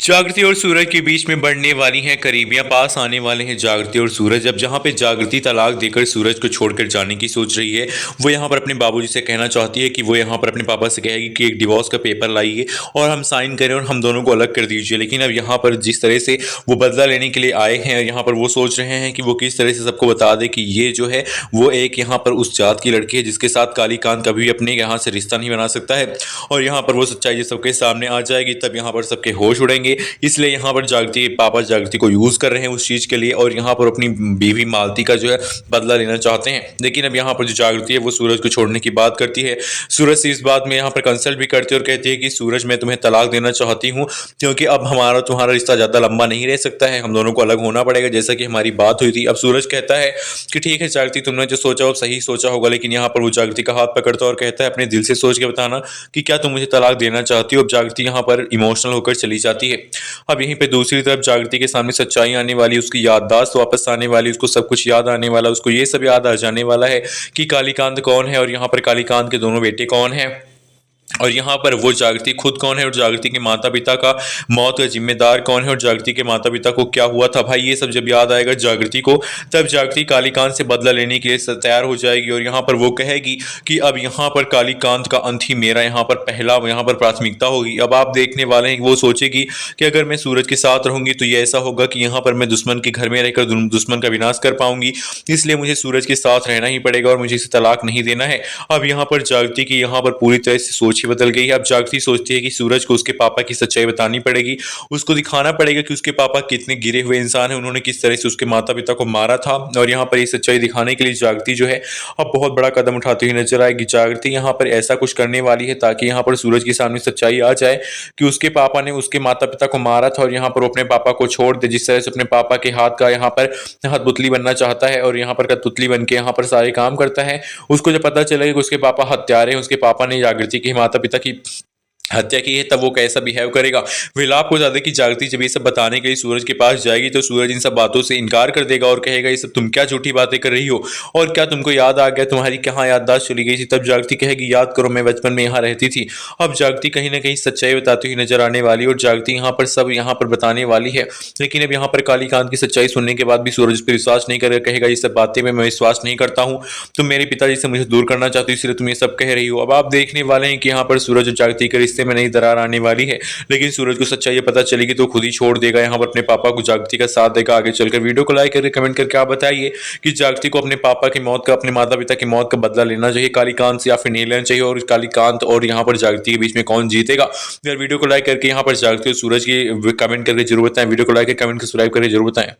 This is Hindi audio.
जागृति और सूरज के बीच में बढ़ने वाली हैं करीबियां, पास आने वाले हैं जागृति और सूरज। अब जहां पे जागृति तलाक देकर सूरज को छोड़कर जाने की सोच रही है, वो यहां पर अपने बाबूजी से कहना चाहती है कि वो यहां पर अपने पापा से कहेगी कि एक डिवोर्स का पेपर लाइए और हम साइन करें और हम दोनों को अलग कर दीजिए। लेकिन अब यहाँ पर जिस तरह से वो बदला लेने के लिए आए हैं, यहाँ पर वो सोच रहे हैं कि वो किस तरह से सबको बता दे कि ये जो है वो एक यहाँ पर उस जात की लड़की है जिसके साथ कालीकांत कभी अपने यहाँ से रिश्ता नहीं बना सकता है। और यहाँ पर वो सच्चाई जब सबके सामने आ जाएगी तब यहाँ पर सबके होश उड़ेंगे। इसलिए यहाँ पर जागृति पापा जागृति को यूज़ कर रहे हैं उस चीज़ के लिए और यहाँ पर अपनी बीवी मालती का जो है बदला लेना चाहते हैं। लेकिन अब यहाँ पर जो जागृति है वो सूरज को छोड़ने की बात करती है। सूरज से इस बात में यहाँ पर कंसल्ट भी करती है और कहती है कि सूरज मैं तुम्हें तलाक देना चाहती हूँ, क्योंकि अब हमारा तुम्हारा रिश्ता ज़्यादा लंबा नहीं रह सकता है, हम दोनों को अलग होना पड़ेगा जैसा कि हमारी बात हुई थी। अब सूरज कहता है कि ठीक है जागृति, तुमने जो सोचा वो सही सोचा होगा। लेकिन यहाँ पर वो जागृति का हाथ पकड़ता है और कहता है अपने दिल से सोच के बताना कि क्या तुम मुझे तलाक देना चाहती हो। अब जागृति यहाँ पर इमोशनल होकर चली जाती है। अब यहीं पे दूसरी तरफ जागृति के सामने सच्चाई आने वाली, उसकी याददाश्त वापस आने वाली, उसको सब कुछ याद आने वाला, उसको ये सब याद आ जाने वाला है कि कालीकांत कौन है और यहाँ पर कालीकांत के दोनों बेटे कौन हैं और यहाँ पर वो जागृति खुद कौन है और जागृति के माता पिता का मौत का जिम्मेदार कौन है और जागृति के माता पिता को क्या हुआ था। भाई ये सब जब याद आएगा जागृति को, तब जागृति कालीकांत से बदला लेने के लिए तैयार हो जाएगी और यहाँ पर वो कहेगी कि अब यहाँ पर कालीकांत का अंत ही मेरा यहाँ पर पहला यहाँ पर प्राथमिकता होगी। अब आप देखने वाले हैं कि वो सोचेगी कि अगर मैं सूरज के साथ रहूंगी तो ये ऐसा होगा कि यहाँ पर मैं दुश्मन के घर में रहकर दुश्मन का विनाश कर पाऊंगी, इसलिए मुझे सूरज के साथ रहना ही पड़ेगा और मुझे इसे तलाक नहीं देना है। अब यहाँ पर जागृति की यहाँ पर पूरी तरह से सोच बदल गई है। अब जागृति सोचती है कि सूरज को उसके पापा की सच्चाई बतानी पड़ेगी, उसको दिखाना पड़ेगा कि उसके पापा कितने गिरे हुए इंसान हैं, उन्होंने किस तरह से उसके माता पिता को मारा था। और यहाँ पर ये सच्चाई दिखाने के लिए जागृति जो है अब बहुत बड़ा कदम उठाती हुई नजर आएगी। जागृति यहाँ पर ऐसा कुछ करने वाली है ताकि यहाँ पर सूरज के सामने सच्चाई आ जाए कि उसके पापा ने उसके माता पिता को मारा था और यहाँ पर अपने पापा को छोड़ दे। जिस तरह से अपने पापा के हाथ का यहाँ पर हथपुतली बनना चाहता है और यहाँ पर कठपुतली बन के यहाँ पर सारे काम करता है, उसको जब पता चलेगा कि उसके पापा हत्यारे हैं, उसके पापा ने जागृति के माता पिता की हत्या की है, तब वो कैसा बिहेव करेगा। विलाप को ज्यादा कि जागृति जब ये सब बताने के लिए सूरज के पास जाएगी तो सूरज इन सब बातों से इनकार कर देगा और कहेगा ये सब तुम क्या झूठी बातें कर रही हो और क्या तुमको याद आ गया, तुम्हारी कहाँ याददाश्त चली गई थी। तब जागृति कहेगी याद करो मैं बचपन में यहाँ रहती थी। अब जागृति कहीं ना कहीं सच्चाई बताती हुई नजर आने वाली और जागृति यहाँ पर सब यहाँ पर बताने वाली है। लेकिन अब यहाँ पर कालीकांत की सच्चाई सुनने के बाद भी सूरज पर विश्वास नहीं करेगा, कहेगा ये सब बातें मैं विश्वास नहीं करता हूँ, तुम मेरे पिताजी से मुझे दूर करना चाहती हो इसलिए तुम ये सब कह रही हो। अब आप देखने वाले हैं कि यहाँ पर सूरज और जागृति के रिश्ते में नई दरार आने वाली है। लेकिन सूरज को सच्चाई पता चलेगी तो खुद ही छोड़ देगा, यहाँ पर अपने पापा को जागृति का साथ देगा। आगे चलकर वीडियो को लाइक करके कमेंट करके आप बताइए कि जागृति को अपने पापा की मौत का, अपने माता पिता की मौत का बदला लेना चाहिए कालीकांत से या फिर नहीं लेना चाहिए, और कालीकांत और यहाँ पर जागृति के बीच में कौन जीतेगा। यार वीडियो को लाइक करके यहाँ पर जागृति और सूरज की कमेंट करके जरूर बताएं, वीडियो को लाइक करके कमेंट सब्सक्राइब करके जरूर बताएं।